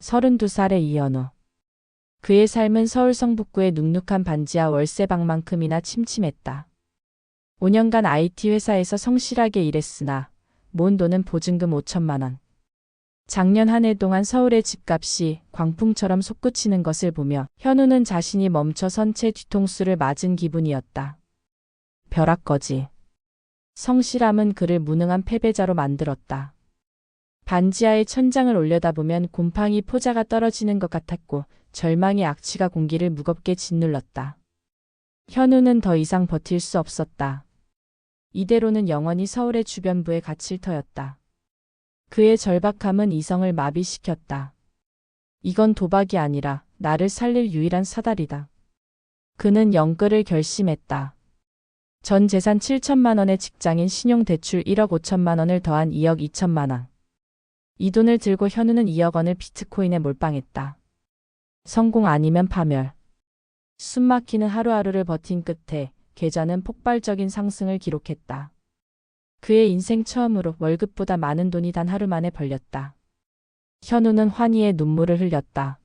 32살의 이현우. 그의 삶은 서울 성북구의 눅눅한 반지하 월세방만큼이나 침침했다. 5년간 IT 회사에서 성실하게 일했으나 모은 돈은 보증금 5천만 원. 작년 한 해 동안 서울의 집값이 광풍처럼 솟구치는 것을 보며 현우는 자신이 멈춰선 채 뒤통수를 맞은 기분이었다. 벼락거지. 성실함은 그를 무능한 패배자로 만들었다. 반지하의 천장을 올려다보면 곰팡이 포자가 떨어지는 것 같았고 절망의 악취가 공기를 무겁게 짓눌렀다. 현우는 더 이상 버틸 수 없었다. 이대로는 영원히 서울의 주변부에 갇힐 터였다. 그의 절박함은 이성을 마비시켰다. 이건 도박이 아니라 나를 살릴 유일한 사다리다. 그는 영끌을 결심했다. 전 재산 7천만 원의 직장인 신용대출 1억 5천만 원을 더한 2억 2천만 원. 이 돈을 들고 현우는 2억 원을 비트코인에 몰빵했다. 성공 아니면 파멸. 숨막히는 하루하루를 버틴 끝에 계좌는 폭발적인 상승을 기록했다. 그의 인생 처음으로 월급보다 많은 돈이 단 하루 만에 벌렸다. 현우는 환희의 눈물을 흘렸다.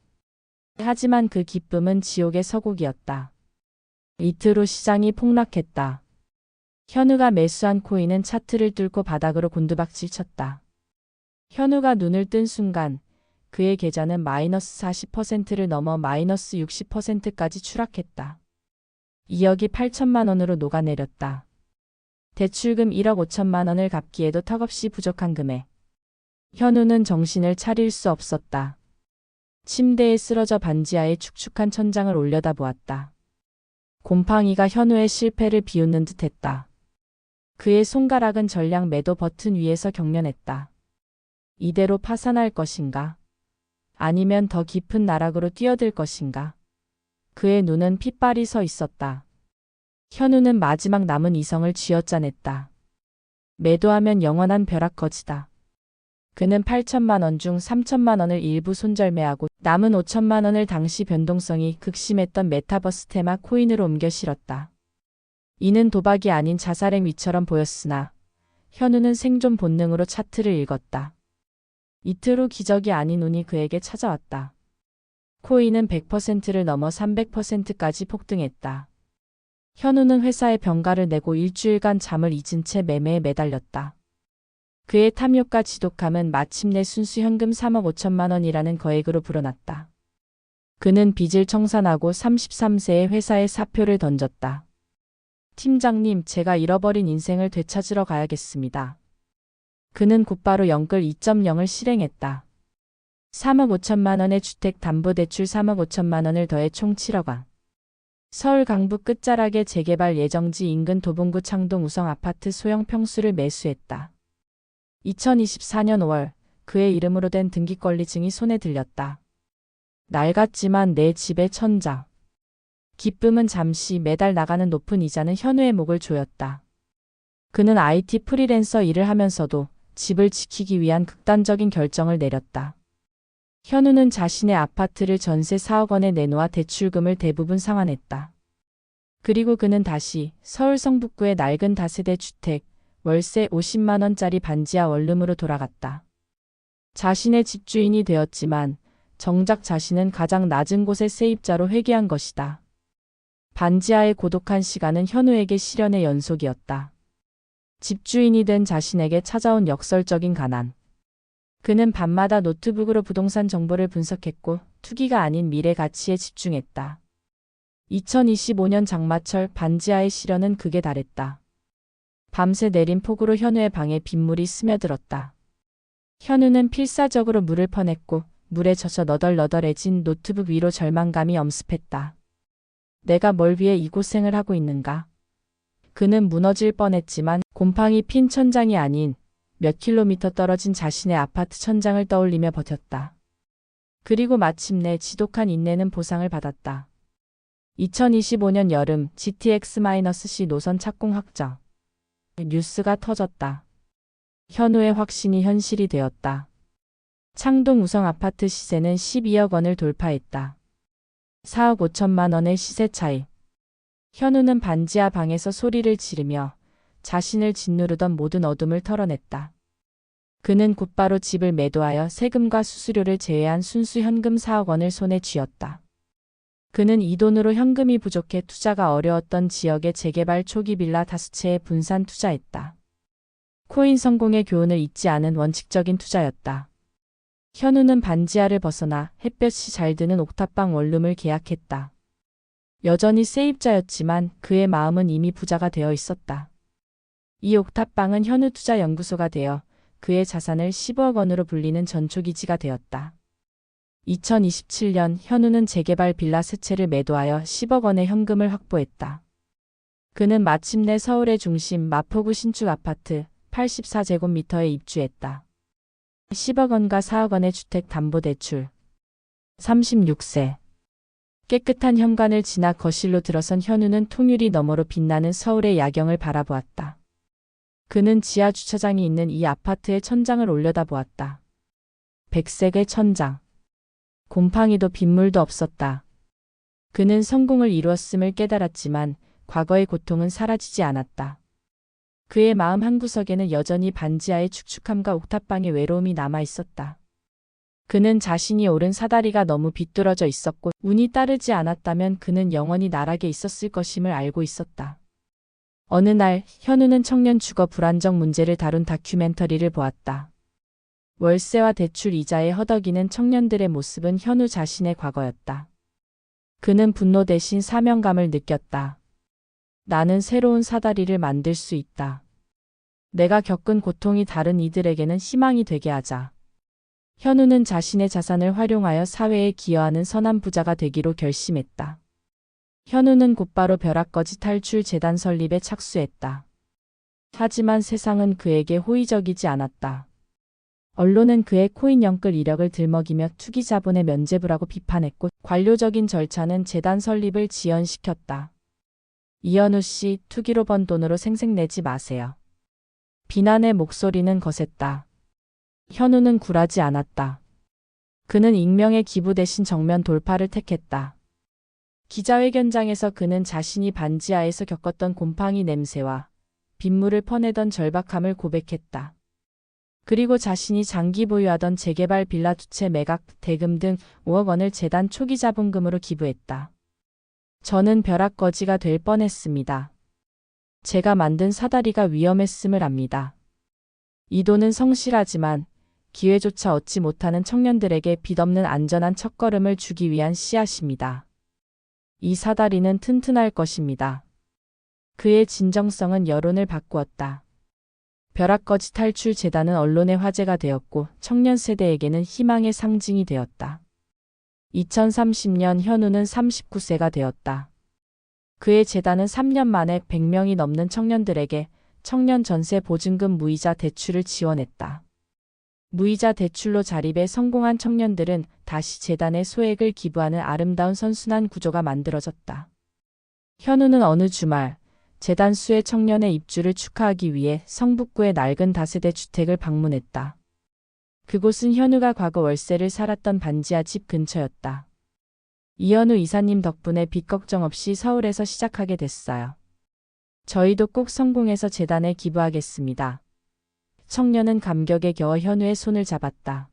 하지만 그 기쁨은 지옥의 서곡이었다. 이틀 후 시장이 폭락했다. 현우가 매수한 코인은 차트를 뚫고 바닥으로 곤두박질 쳤다. 현우가 눈을 뜬 순간 그의 계좌는 마이너스 40%를 넘어 마이너스 60%까지 추락했다. 2억이 8천만 원으로 녹아내렸다. 대출금 1억 5천만 원을 갚기에도 턱없이 부족한 금액. 현우는 정신을 차릴 수 없었다. 침대에 쓰러져 반지하의 축축한 천장을 올려다보았다. 곰팡이가 현우의 실패를 비웃는 듯했다. 그의 손가락은 전량 매도 버튼 위에서 경련했다. 이대로 파산할 것인가? 아니면 더 깊은 나락으로 뛰어들 것인가? 그의 눈은 핏발이 서 있었다. 현우는 마지막 남은 이성을 쥐어짜냈다. 매도하면 영원한 벼락거지다. 그는 8천만 원 중 3천만 원을 일부 손절매하고 남은 5천만 원을 당시 변동성이 극심했던 메타버스 테마 코인으로 옮겨 실었다. 이는 도박이 아닌 자살행 위처럼 보였으나 현우는 생존 본능으로 차트를 읽었다. 이틀 후 기적이 아닌 운이 그에게 찾아왔다. 코인은 100%를 넘어 300%까지 폭등했다. 현우는 회사에 병가를 내고 일주일간 잠을 잊은 채 매매에 매달렸다. 그의 탐욕과 지독함은 마침내 순수 현금 3억 5천만 원이라는 거액으로 불어났다. 그는 빚을 청산하고 33세의 회사에 사표를 던졌다. 팀장님, 제가 잃어버린 인생을 되찾으러 가야겠습니다. 그는 곧바로 영끌 2.0을 실행했다. 3억 5천만 원의 주택담보대출 3억 5천만 원을 더해 총 7억 원. 서울 강북 끝자락의 재개발 예정지 인근 도봉구 창동 우성 아파트 소형 평수를 매수했다. 2024년 5월 그의 이름으로 된 등기권리증이 손에 들렸다. 낡았지만 내 집의 천장. 기쁨은 잠시 매달 나가는 높은 이자는 현우의 목을 조였다. 그는 IT 프리랜서 일을 하면서도 집을 지키기 위한 극단적인 결정을 내렸다. 현우는 자신의 아파트를 전세 4억 원에 내놓아 대출금을 대부분 상환했다. 그리고 그는 다시 서울 성북구의 낡은 다세대 주택, 월세 50만 원짜리 반지하 원룸으로 돌아갔다. 자신의 집주인이 되었지만 정작 자신은 가장 낮은 곳의 세입자로 회귀한 것이다. 반지하의 고독한 시간은 현우에게 시련의 연속이었다. 집주인이 된 자신에게 찾아온 역설적인 가난. 그는 밤마다 노트북으로 부동산 정보를 분석했고 투기가 아닌 미래 가치에 집중했다. 2025년 장마철 반지하의 시련은 극에 달했다. 밤새 내린 폭우로 현우의 방에 빗물이 스며들었다. 현우는 필사적으로 물을 퍼냈고 물에 젖어 너덜너덜해진 노트북 위로 절망감이 엄습했다. 내가 뭘 위해 이 고생을 하고 있는가? 그는 무너질 뻔했지만 곰팡이 핀 천장이 아닌 몇 킬로미터 떨어진 자신의 아파트 천장을 떠올리며 버텼다. 그리고 마침내 지독한 인내는 보상을 받았다. 2025년 여름 GTX-C 노선 착공 확정. 뉴스가 터졌다. 현우의 확신이 현실이 되었다. 창동 우성 아파트 시세는 12억 원을 돌파했다. 4억 5천만 원의 시세 차이. 현우는 반지하 방에서 소리를 지르며 자신을 짓누르던 모든 어둠을 털어냈다. 그는 곧바로 집을 매도하여 세금과 수수료를 제외한 순수 현금 4억 원을 손에 쥐었다. 그는 이 돈으로 현금이 부족해 투자가 어려웠던 지역의 재개발 초기 빌라 5채에 분산 투자했다. 코인 성공의 교훈을 잊지 않은 원칙적인 투자였다. 현우는 반지하를 벗어나 햇볕이 잘 드는 옥탑방 원룸을 계약했다. 여전히 세입자였지만 그의 마음은 이미 부자가 되어 있었다. 이 옥탑방은 현우 투자 연구소가 되어 그의 자산을 10억 원으로 불리는 전초기지가 되었다. 2027년 현우는 재개발 빌라 3채를 매도하여 10억 원의 현금을 확보했다. 그는 마침내 서울의 중심 마포구 신축 아파트 84제곱미터에 입주했다. 10억 원과 4억 원의 주택담보대출. 36세. 깨끗한 현관을 지나 거실로 들어선 현우는 통유리 너머로 빛나는 서울의 야경을 바라보았다. 그는 지하 주차장이 있는 이 아파트의 천장을 올려다보았다. 백색의 천장. 곰팡이도 빗물도 없었다. 그는 성공을 이루었음을 깨달았지만 과거의 고통은 사라지지 않았다. 그의 마음 한구석에는 여전히 반지하의 축축함과 옥탑방의 외로움이 남아 있었다. 그는 자신이 오른 사다리가 너무 비뚤어져 있었고 운이 따르지 않았다면 그는 영원히 나락에 있었을 것임을 알고 있었다. 어느 날 현우는 청년 주거 불안정 문제를 다룬 다큐멘터리를 보았다. 월세와 대출 이자에 허덕이는 청년들의 모습은 현우 자신의 과거였다. 그는 분노 대신 사명감을 느꼈다. 나는 새로운 사다리를 만들 수 있다. 내가 겪은 고통이 다른 이들에게는 희망이 되게 하자. 현우는 자신의 자산을 활용하여 사회에 기여하는 선한 부자가 되기로 결심했다. 현우는 곧바로 벼락거지 탈출 재단 설립에 착수했다. 하지만 세상은 그에게 호의적이지 않았다. 언론은 그의 코인 영끌 이력을 들먹이며 투기 자본의 면죄부라고 비판했고 관료적인 절차는 재단 설립을 지연시켰다. 이현우 씨, 투기로 번 돈으로 생색내지 마세요. 비난의 목소리는 거셌다. 현우는 굴하지 않았다. 그는 익명의 기부 대신 정면 돌파를 택했다. 기자회견장에서 그는 자신이 반지하에서 겪었던 곰팡이 냄새와 빗물을 퍼내던 절박함을 고백했다. 그리고 자신이 장기 보유하던 재개발 빌라 2채 매각, 대금 등 5억 원을 재단 초기 자본금으로 기부했다. 저는 벼락거지가 될 뻔했습니다. 제가 만든 사다리가 위험했음을 압니다. 이 돈은 성실하지만 기회조차 얻지 못하는 청년들에게 빚없는 안전한 첫걸음을 주기 위한 씨앗입니다. 이 사다리는 튼튼할 것입니다. 그의 진정성은 여론을 바꾸었다. 벼락거지 탈출 재단은 언론의 화제가 되었고 청년 세대에게는 희망의 상징이 되었다. 2030년 현우는 39세가 되었다. 그의 재단은 3년 만에 100명이 넘는 청년들에게 청년 전세 보증금 무이자 대출을 지원했다. 무이자 대출로 자립에 성공한 청년들은 다시 재단에 소액을 기부하는 아름다운 선순환 구조가 만들어졌다. 현우는 어느 주말 재단 수의 청년의 입주를 축하하기 위해 성북구의 낡은 다세대 주택을 방문했다. 그곳은 현우가 과거 월세를 살았던 반지하 집 근처였다. 이현우 이사님 덕분에 빚 걱정 없이 서울에서 시작하게 됐어요. 저희도 꼭 성공해서 재단에 기부하겠습니다. 청년은 감격에 겨워 현우의 손을 잡았다.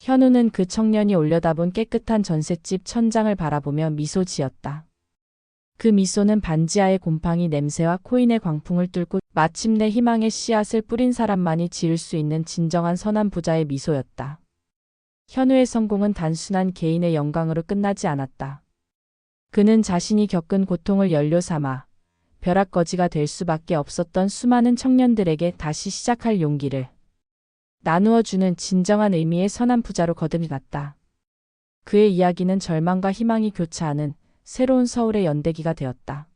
현우는 그 청년이 올려다본 깨끗한 전셋집 천장을 바라보며 미소 지었다. 그 미소는 반지하의 곰팡이 냄새와 코인의 광풍을 뚫고 마침내 희망의 씨앗을 뿌린 사람만이 지을 수 있는 진정한 선한 부자의 미소였다. 현우의 성공은 단순한 개인의 영광으로 끝나지 않았다. 그는 자신이 겪은 고통을 연료 삼아 벼락거지가 될 수밖에 없었던 수많은 청년들에게 다시 시작할 용기를 나누어주는 진정한 의미의 선한 부자로 거듭났다. 그의 이야기는 절망과 희망이 교차하는 새로운 서울의 연대기가 되었다.